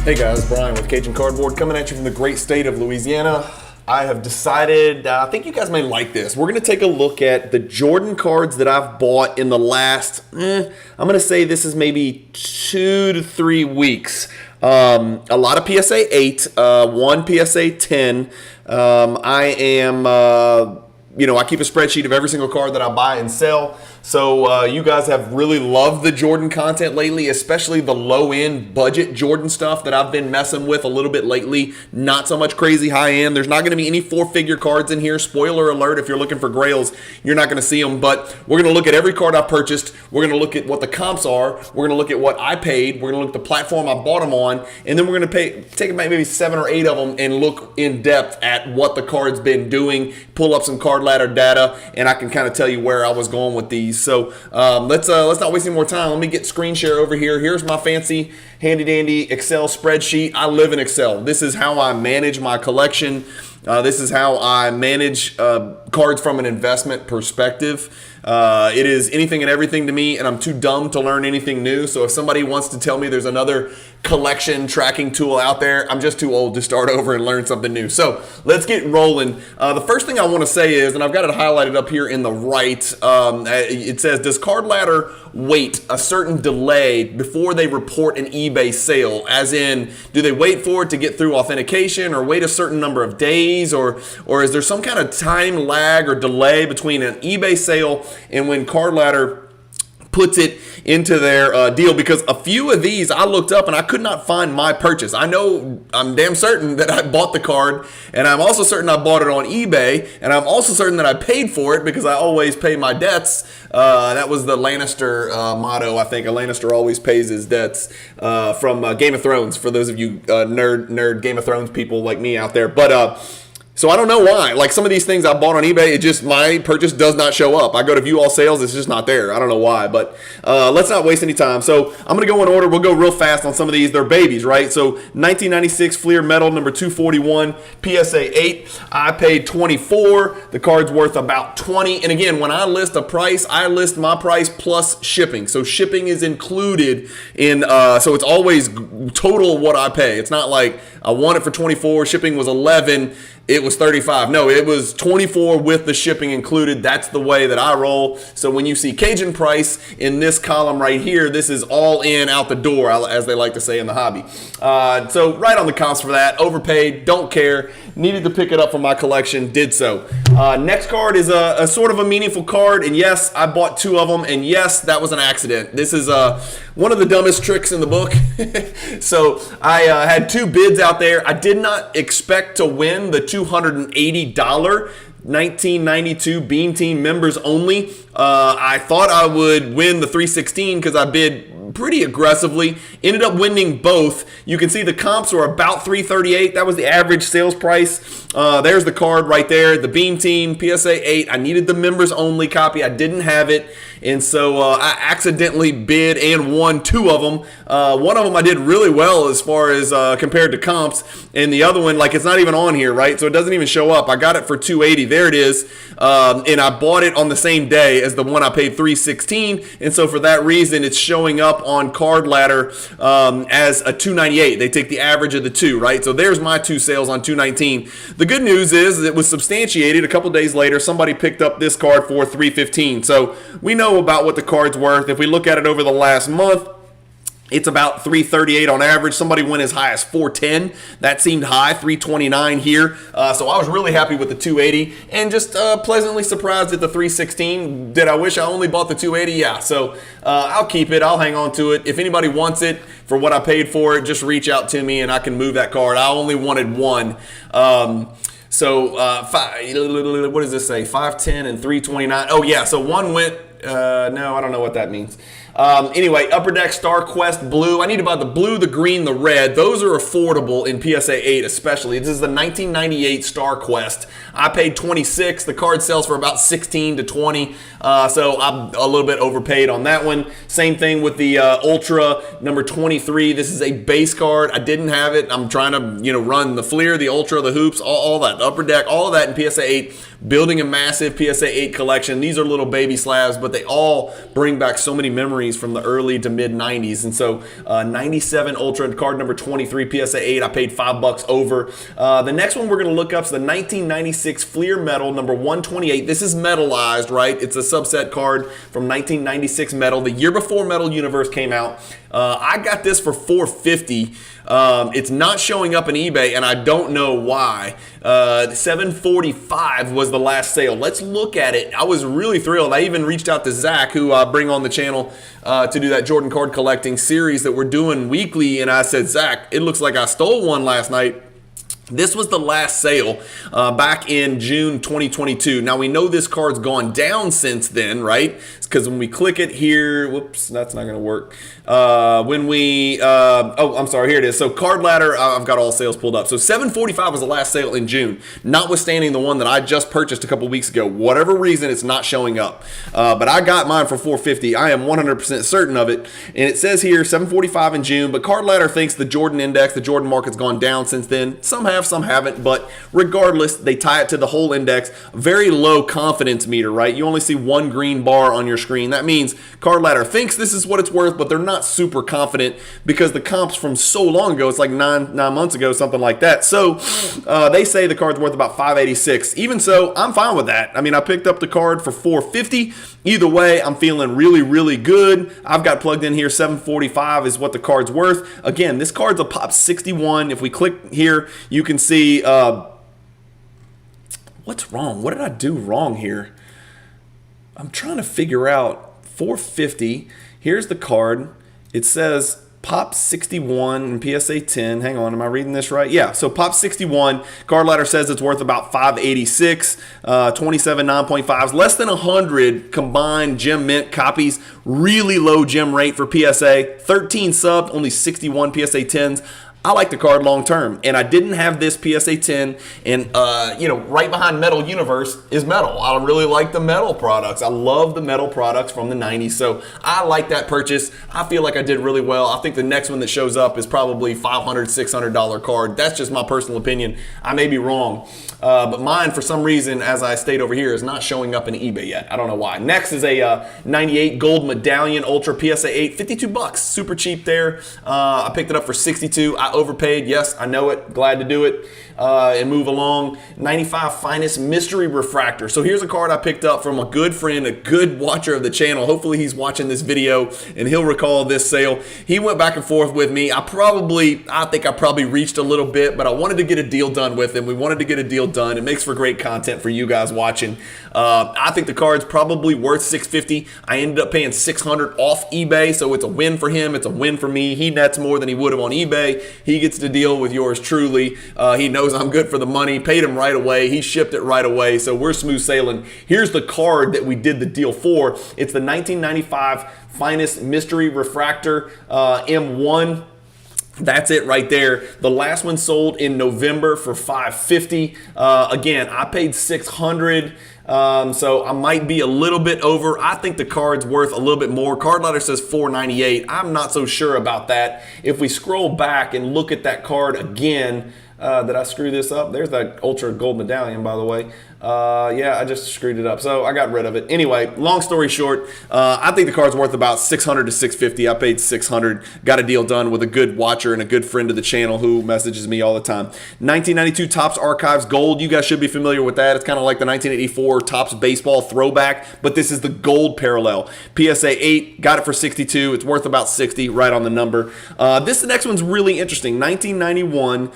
Hey guys, Brian with Cajun Cardboard coming at you from the great state of Louisiana. I have decided, I think you guys may like this. We're going to take a look at the Jordan cards that I've bought in the last, I'm going to say this is maybe 2 to 3 weeks. A lot of PSA 8, one PSA 10. I keep a spreadsheet of every single card that I buy and sell. So you guys have really loved the Jordan content lately, especially the low-end budget Jordan stuff that I've been messing with a little bit lately. Not so much crazy high-end. There's not going to be any four-figure cards in here. Spoiler alert, if you're looking for grails, you're not going to see them. But we're going to look at every card I purchased. We're going to look at what the comps are. We're going to look at what I paid. We're going to look at the platform I bought them on. And then we're going to take maybe 7 or 8 of them and look in depth at what the card's been doing, pull up some card ladder data, and I can kind of tell you where I was going with these. So let's not waste any more time. Let me get screen share over here. Here's my fancy handy dandy Excel spreadsheet. I live in Excel. This is how I manage my collection. This is how I manage cards from an investment perspective. It is anything and everything to me, and I'm too dumb to learn anything new. So if somebody wants to tell me there's another collection tracking tool out there, I'm just too old to start over and learn something new. So let's get rolling. The first thing I want to say is, and I've got it highlighted up here in the right, it says, does Card Ladder wait a certain delay before they report an eBay sale? As in, do they wait for it to get through authentication or wait a certain number of days? Or is there some kind of time lag or delay between an eBay sale and when Card Ladder puts it into their deal? Because a few of these I looked up and I could not find my purchase. I know, I'm damn certain that I bought the card, and I'm also certain I bought it on eBay, and I'm also certain that I paid for it because I always pay my debts. That was the Lannister motto, I think. A Lannister always pays his debts from Game of Thrones, for those of you nerd Game of Thrones people like me out there. But so I don't know why. Like some of these things I bought on eBay, my purchase does not show up. I go to view all sales, it's just not there. I don't know why, but let's not waste any time. So I'm going to go in order. We'll go real fast on some of these. They're babies, right? So 1996 Fleer Metal number 241, PSA 8. I paid $24. The card's worth about $20. And again, when I list a price, I list my price plus shipping. So shipping is included in, so it's always total what I pay. It's not like I want it for $24, shipping was $11. It was $35. No, it was $24 with the shipping included. That's the way that I roll. So when you see Cajun price in this column right here, this is all in, out the door, as they like to say in the hobby. So right on the comps for that. Overpaid, don't care. Needed to pick it up for my collection, did so. Next card is a sort of a meaningful card. And yes, I bought 2 of them. And yes, that was an accident. This is one of the dumbest tricks in the book. So I had 2 bids out there. I did not expect to win the $280 1992 Beam Team members only. I thought I would win the 316 because I bid pretty aggressively. Ended up winning both. You can see the comps were about $338. That was the average sales price. There's the card right there. The Beam Team PSA 8. I needed the members only copy. I didn't have it. And so I accidentally bid and won 2 of them. One of them I did really well as far as compared to comps. And the other one, like, it's not even on here, right? So it doesn't even show up. I got it for $280. There it is. And I bought it on the same day as the one I paid $316. And so for that reason, it's showing up on Card Ladder as a $298. They take the average of the 2, right? So there's my 2 sales on $219. The good news is it was substantiated. A couple days later, somebody picked up this card for $315. So we know about what the card's worth. If we look at it over the last month, it's about $338 on average. Somebody went as high as $410. That seemed high, $329 here. So I was really happy with the $280 and just pleasantly surprised at the $316. Did I wish I only bought the $280? Yeah. So I'll keep it. I'll hang on to it. If anybody wants it for what I paid for it, just reach out to me and I can move that card. I only wanted one. So what does this say? 510 and 329. Oh yeah. So one went. No, I don't know what that means. Anyway, Upper Deck Star Quest Blue. I need to buy the blue, the green, the red. Those are affordable in PSA 8 especially. This is the 1998 Star Quest. I paid $26. The card sells for about $16 to $20. So I'm a little bit overpaid on that one. Same thing with the Ultra number 23. This is a base card. I didn't have it. I'm trying to run the Fleer, the Ultra, the Hoops, all that. The Upper Deck, all of that in PSA 8. Building a massive PSA 8 collection. These are little baby slabs, but they all bring back so many memories memories from the early to mid 90s. And so 97 Ultra card number 23 PSA 8, I paid $5 over. The next one we're going to look up is the 1996 Fleer Metal number 128. This is metallized, right? It's a subset card from 1996 Metal, the year before Metal Universe came out. I got this for $450. It's not showing up in eBay, and I don't know why. $745 was the last sale. Let's look at it. I was really thrilled. I even reached out to Zach, who I bring on the channel to do that Jordan card collecting series that we're doing weekly, and I said, Zach, it looks like I stole one last night. This was the last sale back in June 2022. Now, we know this card's gone down since then, right? Because when we click it here, whoops, that's not going to work. When we, oh, I'm sorry, here it is. So Card Ladder, I've got all sales pulled up. So $745 was the last sale in June, notwithstanding the one that I just purchased a couple weeks ago. Whatever reason, it's not showing up. But I got mine for $450. I am 100% certain of it. And it says here $745 in June, but Card Ladder thinks the Jordan index, the Jordan market's gone down since then. Some have, some haven't, but regardless, they tie it to the whole index. Very low confidence meter, right? You only see one green bar on your screen. That means Card Ladder thinks this is what it's worth, but they're not super confident because the comps from so long ago, it's like nine months ago, something like that. So they say the card's worth about $586. Even so, I'm fine with that. I mean, I picked up the card for $450. Either way, I'm feeling really, really good. I've got plugged in here, $745 is what the card's worth. Again, this card's a pop 61. If we click here, you can see what's wrong? What did I do wrong here? I'm trying to figure out. $450. Here's the card. It says Pop 61 and PSA 10. Hang on, am I reading this right? Yeah, so Pop 61. Card Ladder says it's worth about $586. 27 9.5s. Less than 100 combined gem mint copies. Really low gem rate for PSA. 13 sub, only 61 PSA 10s. I like the card long term, and I didn't have this PSA 10, and right behind Metal Universe is Metal. I really like the Metal products. I love the Metal products from the 90s, so I like that purchase. I feel like I did really well. I think the next one that shows up is probably $500, $600 card. That's just my personal opinion. I may be wrong, but mine, for some reason, as I stayed over here, is not showing up in eBay yet. I don't know why. Next is a 98 Gold Medallion Ultra PSA 8, $52, super cheap there. I picked it up for $62. I overpaid. Yes, I know it. Glad to do it and move along. 95 Finest Mystery Refractor. So here's a card I picked up from a good friend, a good watcher of the channel. Hopefully he's watching this video and he'll recall this sale. He went back and forth with me. I think I probably reached a little bit, but I wanted to get a deal done with him. We wanted to get a deal done. It makes for great content for you guys watching. I think the card's probably worth $650. I ended up paying $600 off eBay, so it's a win for him. It's a win for me. He nets more than he would have on eBay. He gets to deal with yours truly. He knows I'm good for the money. Paid him right away. He shipped it right away, so we're smooth sailing. Here's the card that we did the deal for. It's the 1995 Finest Mystery Refractor M1. That's it right there. The last one sold in November for $550. Again, I paid $600. So I might be a little bit over. I think the card's worth a little bit more. Card Ladder says $498. I'm not so sure about that. If we scroll back and look at that card again, did I screw this up? There's that Ultra Gold Medallion, by the way. Yeah, I just screwed it up, so I got rid of it. Anyway, long story short, I think the card's worth about $600 to $650. I paid $600. Got a deal done with a good watcher and a good friend of the channel who messages me all the time. 1992 Topps Archives Gold. You guys should be familiar with that. It's kind of like the 1984 Topps Baseball throwback, but this is the gold parallel. PSA 8, got it for $62. It's worth about $60, right on the number. The next one's really interesting. 1991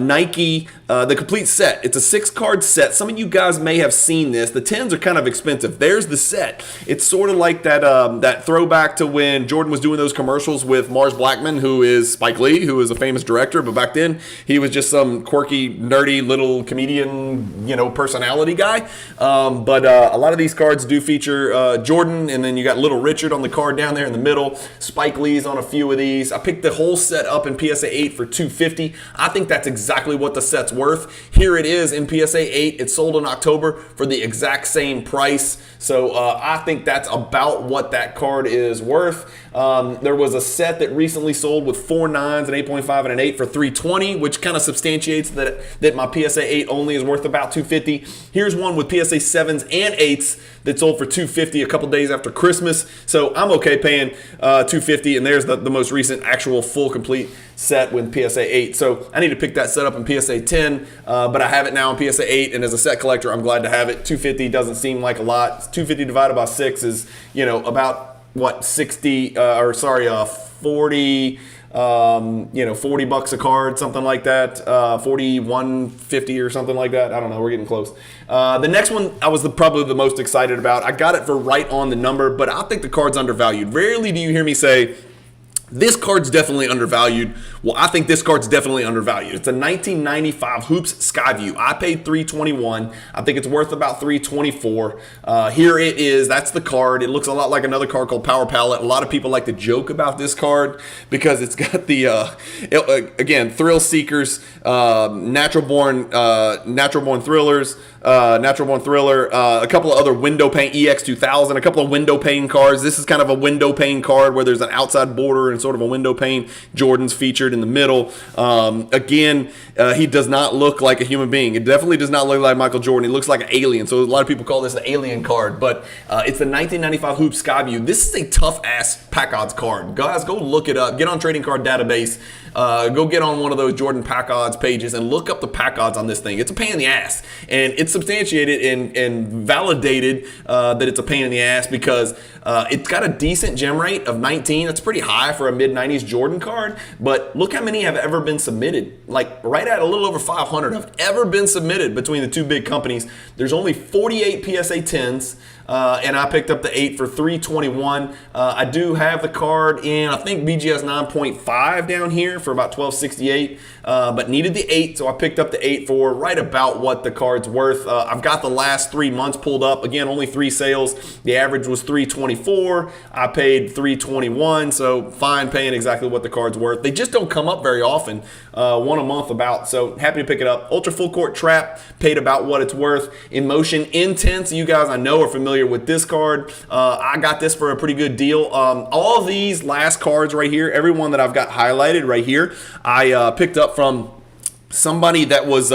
Nike, the complete set. It's a 6-card set. Some of you guys may have seen this. The 10s are kind of expensive. There's the set. It's sort of like that that throwback to when Jordan was doing those commercials with Mars Blackman, who is Spike Lee, who is a famous director, but back then he was just some quirky, nerdy little comedian, personality guy. But a lot of these cards do feature Jordan, and then you got Little Richard on the card down there in the middle. Spike Lee's on a few of these. I picked the whole set up in PSA 8 for $250. I think that's exactly what the set's worth. Here it is in PSA 8. It sold in October for the exact same price. So I think that's about what that card is worth. There was a set that recently sold with 4 9s, an 8.5, and an 8 for $320, which kind of substantiates that my PSA 8 only is worth about $250. Here's one with PSA 7s and 8s that sold for $250 a couple days after Christmas. So I'm okay paying $250, and there's the most recent actual full complete set with PSA 8. So I need to pick that set up in PSA 10, but I have it now in PSA 8, and as a set collector, I'm glad to have it. $250 doesn't seem like a lot. $250 divided by 6 is, about what, 40, $40 a card, something like that, 41.50 or something like that. I don't know, we're getting close. The next one I was probably the most excited about. I got it for right on the number, but I think the card's undervalued. Rarely do you hear me say, this card's definitely undervalued. Well, I think this card's definitely undervalued. It's a 1995 Hoops Skyview. I paid $321. I think it's worth about $324. Here it is. That's the card. It looks a lot like another card called Power Palette. A lot of people like to joke about this card because it's got the, again, Thrill Seekers, Natural Born Thrillers, Natural Born Thriller, a couple of other window pane, EX2000, a couple of window pane cards. This is kind of a window pane card where there's an outside border and sort of a window pane. Jordan's featured in the middle. Again, he does not look like a human being. It definitely does not look like Michael Jordan. He looks like an alien. So a lot of people call this an alien card, but it's the 1995 Hoops Skyview. This is a tough-ass pack odds card. Guys, go look it up. Get on Trading Card Database. Go get on one of those Jordan pack odds pages and look up the pack odds on this thing. It's a pain in the ass. And it's substantiated and validated that it's a pain in the ass because it's got a decent gem rate of 19. That's pretty high for a mid-90s Jordan card. But look how many have ever been submitted. Like right at a little over 500 have ever been submitted between the two big companies. There's only 48 PSA 10s. And I picked up the 8 for $321. I do have the card in, I think, BGS 9.5 down here for about $12.68, but needed the 8, so I picked up the 8 for right about what the card's worth. I've got the last 3 months pulled up. Again, only 3 sales. The average was $324. I paid $321, so fine paying exactly what the card's worth. They just don't come up very often, one a month about, so happy to pick it up. Ultra Full Court Trap, paid about what it's worth. In Motion Intense, you guys I know are familiar with this card. I got this for a pretty good deal. All of these last cards right here, every one that I've got highlighted right here, I picked up from somebody that was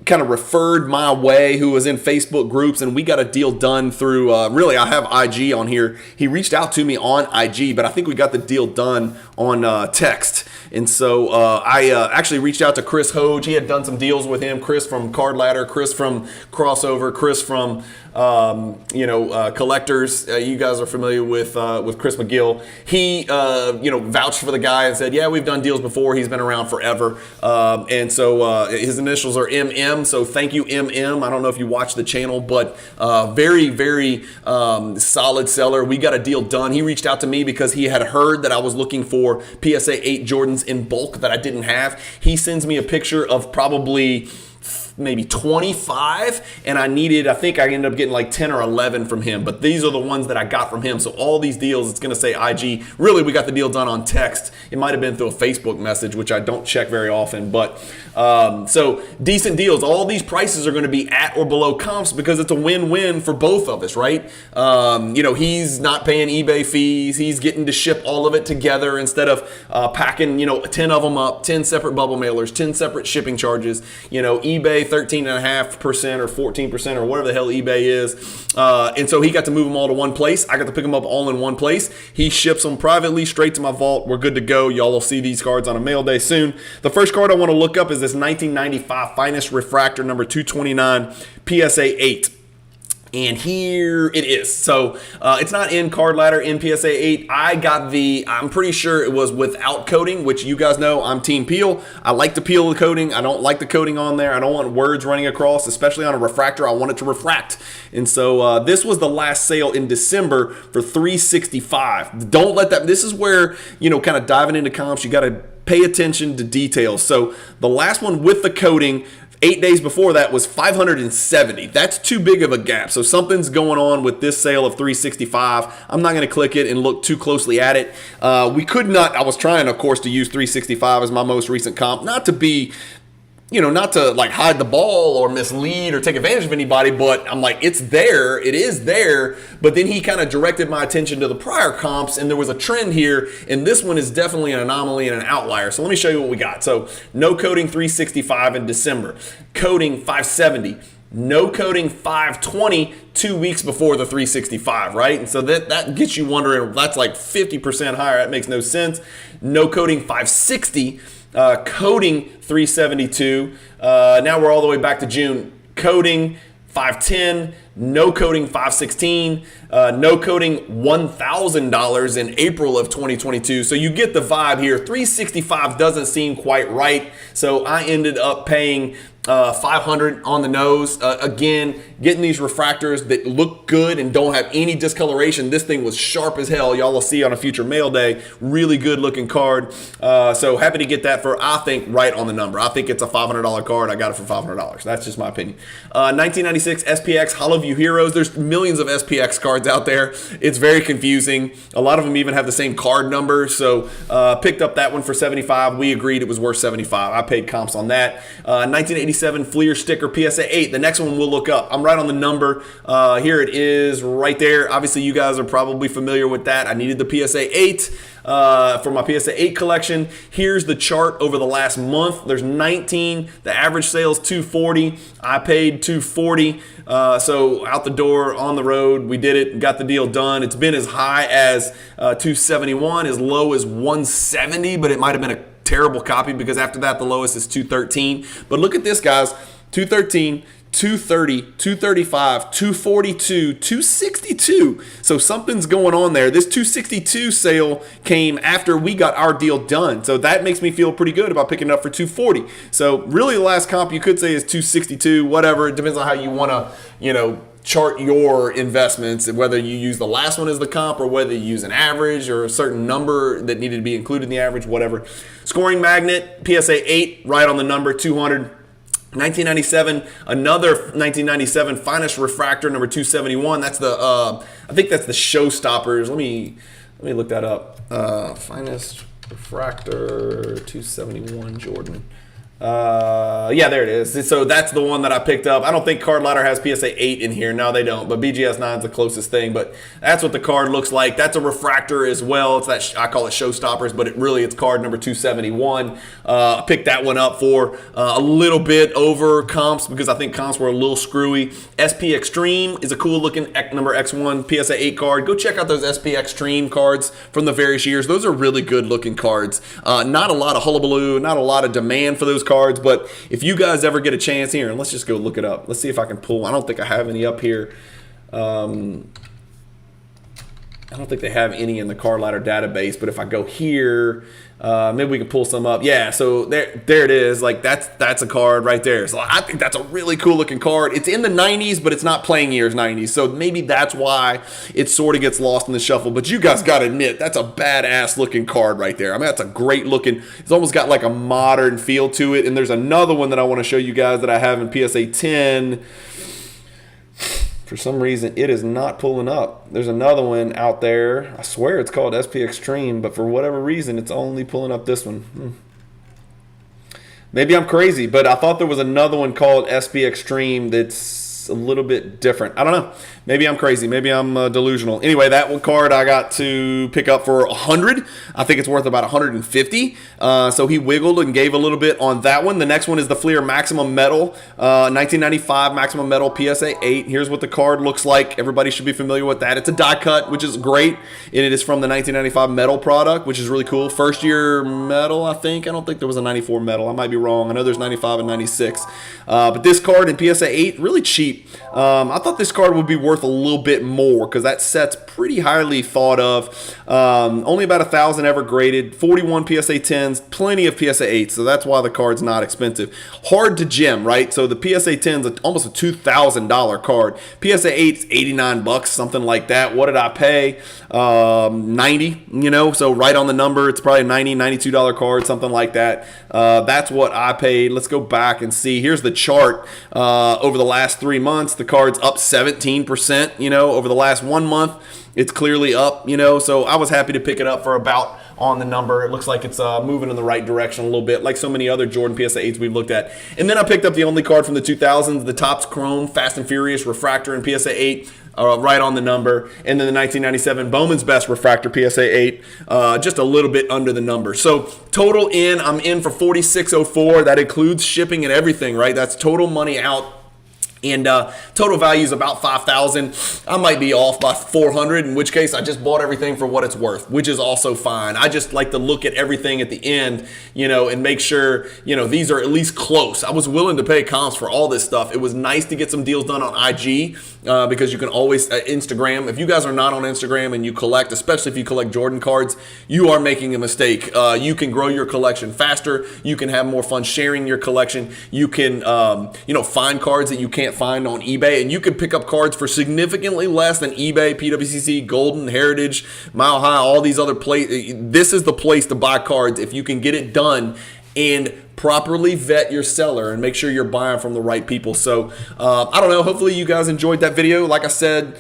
kind of referred my way, who was in Facebook groups, and we got a deal done through, really, I have IG on here. He reached out to me on IG, but I think we got the deal done on text. And so I actually reached out to Chris Hoge. He had done some deals with him. Chris from Card Ladder, Chris from Crossover, Chris from Collectors. You guys are familiar with Chris McGill. He vouched for the guy and said, yeah, we've done deals before. He's been around forever. And so his initials are MM. So thank you, MM. I don't know if you watch the channel, but very, very solid seller. We got a deal done. He reached out to me because he had heard that I was looking for PSA 8 Jordans in bulk that I didn't have. He sends me a picture of probably maybe 25, and I think I ended up getting like 10 or 11 from him, but these are the ones that I got from him. So all these deals, it's going to say IG. Really, we got the deal done on text. It might have been through a Facebook message, which I don't check very often, but so decent deals. All these prices are going to be at or below comps because it's a win-win for both of us, right? He's not paying eBay fees. He's getting to ship all of it together instead of packing, 10 of them up, 10 separate bubble mailers, 10 separate shipping charges. eBay 13.5% or 14% or whatever the hell eBay is. And so he got to move them all to one place. I got to pick them up all in one place. He ships them privately straight to my vault. We're good to go. Y'all will see these cards on a mail day soon. The first card I want to look up is this 1995 Finest Refractor number 229 PSA 8. And here it is. So it's not in Card Ladder, in PSA 8. I got I'm pretty sure it was without coating, which you guys know I'm Team Peel. I like to peel the coating. I don't like the coating on there. I don't want words running across, especially on a refractor. I want it to refract. And so this was the last sale in December for $365. Don't let that, this is where, kind of diving into comps, you got to pay attention to details. So the last one with the coating, 8 days before that, was $570. That's too big of a gap. So something's going on with this sale of $365. I'm not going to click it and look too closely at it. I was trying, of course, to use $365 as my most recent comp. Not to be not to like hide the ball or mislead or take advantage of anybody, but I'm like, it's there, it is there. But then he kind of directed my attention to the prior comps, and there was a trend here, and this one is definitely an anomaly and an outlier. So let me show you what we got. So no coating 365 in December, coating 570. No coating 520 2 weeks before the 365, right? And so that gets you wondering, that's like 50% higher. That makes no sense. No coating 560. Coating 372. Now we're all the way back to June. Coating 510. No coating 516. No coating $1,000 in April of 2022. So you get the vibe here. 365 doesn't seem quite right. So I ended up paying $500 on the nose. Again, getting these refractors that look good and don't have any discoloration. This thing was sharp as hell. Y'all will see on a future mail day. Really good looking card. So happy to get that for, I think, right on the number. I think it's a $500 card. I got it for $500. That's just my opinion. 1996 SPX Hollowview Heroes. There's millions of SPX cards out there. It's very confusing. A lot of them even have the same card number. So picked up that one for $75. We agreed it was worth $75. I paid comps on that. 1987 Fleer sticker PSA 8. The next one we'll look up. I'm right on the number. Here it is right there. Obviously, you guys are probably familiar with that. I needed the PSA 8 for my PSA 8 collection. Here's the chart over the last month. There's 19. The average sales $240. I paid $240. So out the door, on the road, we did it, got the deal done. It's been as high as $271, as low as $170, but it might have been a terrible copy because after that the lowest is $213. But look at this, guys. $213, $230, $235, $242, $262. So something's going on there. This $262 sale came after we got our deal done. So that makes me feel pretty good about picking it up for $240. So really the last comp you could say is $262, whatever. It depends on how you want to, chart your investments, and whether you use the last one as the comp or whether you use an average or a certain number that needed to be included in the average, whatever. Scoring magnet, PSA 8, right on the number, 200. 1997, another 1997 finest refractor, number 271. That's the, I think that's the showstoppers. Let me look that up. Finest refractor, 271 Jordan. Yeah, there it is. So that's the one that I picked up. I don't think Card Ladder has PSA 8 in here. No, they don't. But BGS 9 is the closest thing. But that's what the card looks like. That's a refractor as well. It's that I call it showstoppers, but it's card number 271. I picked that one up for a little bit over comps because I think comps were a little screwy. SP Extreme is a cool looking number X1 PSA 8 card. Go check out those SP Extreme cards from the various years. Those are really good looking cards. Not a lot of hullabaloo, not a lot of demand for those cards, but if you guys ever get a chance here, and let's just go look it up. Let's see if I can pull. I don't think I have any up here. I don't think they have any in the Card Ladder database, but if I go here, maybe we can pull some up. Yeah, so there it is. Like that's a card right there. So I think that's a really cool looking card. It's in the 90s, but it's not playing years 90s. So maybe that's why it sort of gets lost in the shuffle. But you guys got to admit, that's a badass looking card right there. I mean, that's a great looking. It's almost got like a modern feel to it. And there's another one that I want to show you guys that I have in PSA 10. For some reason, it is not pulling up. There's another one out there. I swear it's called SP Extreme, but for whatever reason, it's only pulling up this one. Maybe I'm crazy, but I thought there was another one called SP Extreme that's a little bit different. I don't know. Maybe I'm crazy. Maybe I'm delusional. Anyway, that one card I got to pick up for $100. I think it's worth about $150. So he wiggled and gave a little bit on that one. The next one is the Fleer Maximum Metal, 1995 Maximum Metal PSA 8. Here's what the card looks like. Everybody should be familiar with that. It's a die cut, which is great. And it is from the 1995 metal product, which is really cool. First year metal, I think. I don't think there was a 94 metal. I might be wrong. I know there's 95 and 96. But this card in PSA 8, really cheap. I thought this card would be worth a little bit more because that set's pretty highly thought of. Only about 1,000 ever graded, 41 PSA 10s, plenty of PSA 8s, so that's why the card's not expensive. Hard to gem, right? So the PSA 10's almost a $2,000 card. PSA 8's $89, something like that. What did I pay? 90, so right on the number. It's probably a $90, $92 card, something like that. That's what I paid. Let's go back and see. Here's the chart over the last 3 months. The card's up 17%, over the last 1 month. It's clearly up, so I was happy to pick it up for about on the number. It looks like it's moving in the right direction a little bit, like so many other Jordan PSA 8s we've looked at. And then I picked up the only card from the 2000s, the Topps Chrome Fast and Furious Refractor in PSA 8. Right on the number, and then the 1997 Bowman's Best Refractor PSA 8, just a little bit under the number. So total in, I'm in for $46.04. That includes shipping and everything, right? That's total money out. And total value is about $5,000. I might be off by $400, in which case I just bought everything for what it's worth, which is also fine. I just like to look at everything at the end, and make sure, these are at least close. I was willing to pay comps for all this stuff. It was nice to get some deals done on IG because you can always, Instagram. If you guys are not on Instagram and you collect, especially if you collect Jordan cards, you are making a mistake. You can grow your collection faster. You can have more fun sharing your collection. You can, find cards that you can't find on eBay, and you can pick up cards for significantly less than eBay, PWCC, Golden, Heritage, Mile High, all these other places. This is the place to buy cards if you can get it done and properly vet your seller and make sure you're buying from the right people. So I don't know, hopefully you guys enjoyed that video. Like I said,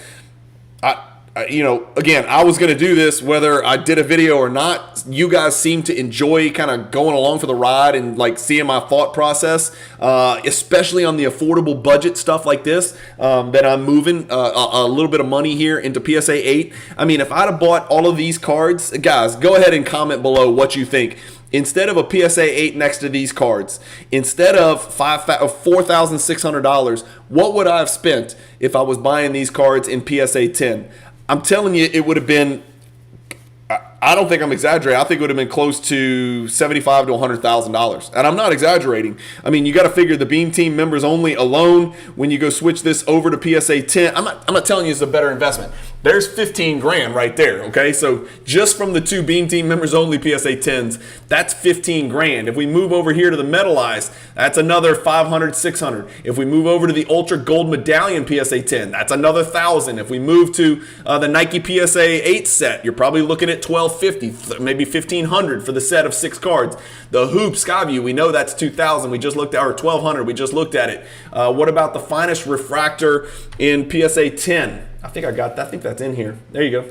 again, I was going to do this whether I did a video or not. You guys seem to enjoy kind of going along for the ride and like seeing my thought process, especially on the affordable budget stuff like this, that I'm moving a little bit of money here into PSA 8. I mean, if I'd have bought all of these cards, guys, go ahead and comment below what you think. Instead of a PSA 8 next to these cards, instead of $4,600, what would I have spent if I was buying these cards in PSA 10? I'm telling you, it would have been, I don't think I'm exaggerating. I think it would have been close to $75,000 to $100,000. And I'm not exaggerating. I mean, you got to figure the Beam Team members only alone, when you go switch this over to PSA 10, I'm not telling you it's a better investment. There's 15 grand right there, okay? So just from the two Beam Team members only PSA 10s, that's 15 grand. If we move over here to the Metalized, that's another 500, 600. If we move over to the Ultra Gold Medallion PSA 10, that's another 1,000. If we move to the Nike PSA 8 set, you're probably looking at $1,250, maybe $1,500 for the set of 6 cards. The Hoop Skyview, we know that's $2,000. We just looked at, or $1,200. We just looked at it. What about the finest refractor in PSA 10? I think I got that. I think that's in here. There you go.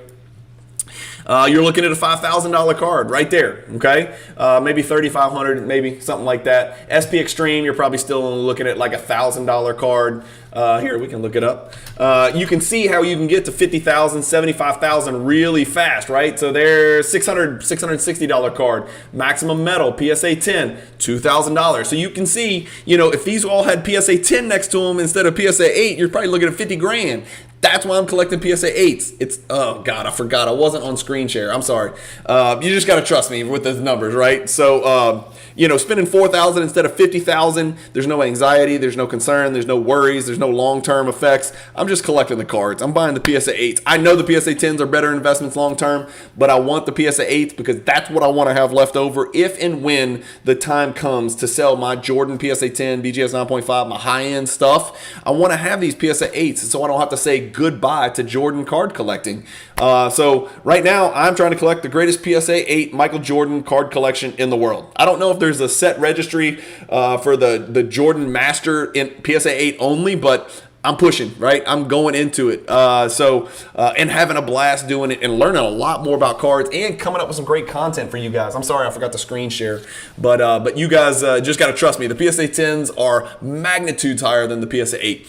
You're looking at a $5,000 card right there, okay? Maybe $3,500, maybe something like that. SP Extreme, you're probably still only looking at like a $1,000 card. Here, we can look it up. You can see how you can get to $50,000, $75,000 really fast, right? So there's $660 card. Maximum Metal, PSA 10, $2,000. So you can see, if these all had PSA 10 next to them instead of PSA 8, you're probably looking at 50 grand. That's why I'm collecting PSA 8s. It's, oh God, I forgot. I wasn't on screen share. I'm sorry. You just got to trust me with those numbers, right? So, spending $4,000 instead of $50,000, there's no anxiety, there's no concern, there's no worries, there's no long-term effects. I'm just collecting the cards. I'm buying the PSA 8s. I know the PSA 10s are better investments long-term, but I want the PSA 8s because that's what I want to have left over if and when the time comes to sell my Jordan PSA 10, BGS 9.5, my high-end stuff. I want to have these PSA 8s so I don't have to say goodbye to Jordan card collecting. So right now, I'm trying to collect the greatest PSA 8 Michael Jordan card collection in the world. I don't know if there's a set registry for the Jordan Master in PSA 8 only, but I'm pushing, right? I'm going into it. And having a blast doing it and learning a lot more about cards and coming up with some great content for you guys. I'm sorry I forgot to screen share, but you guys just got to trust me. The PSA 10s are magnitudes higher than the PSA 8.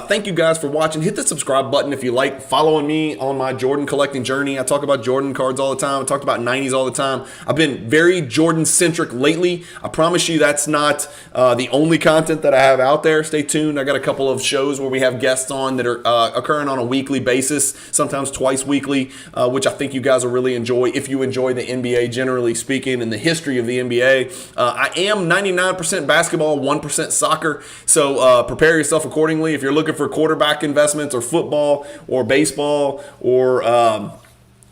Thank you guys for watching. Hit the subscribe button if you like following me on my Jordan collecting journey. I talk about Jordan cards all the time. I talked about 90s all the time. I've been very Jordan-centric lately. I promise you that's not the only content that I have out there. Stay tuned. I got a couple of shows where we have guests on that are occurring on a weekly basis, sometimes twice weekly, which I think you guys will really enjoy if you enjoy the NBA generally speaking and the history of the NBA. I am 99% basketball, 1% soccer, so prepare yourself accordingly. If you're looking for quarterback investments or football or baseball or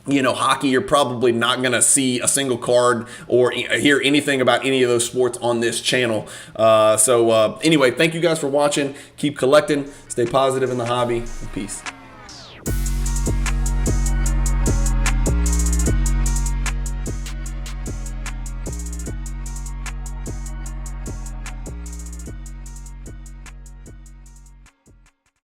hockey, you're probably not going to see a single card or hear anything about any of those sports on this channel. Anyway, thank you guys for watching. Keep collecting. Stay positive in the hobby. Peace.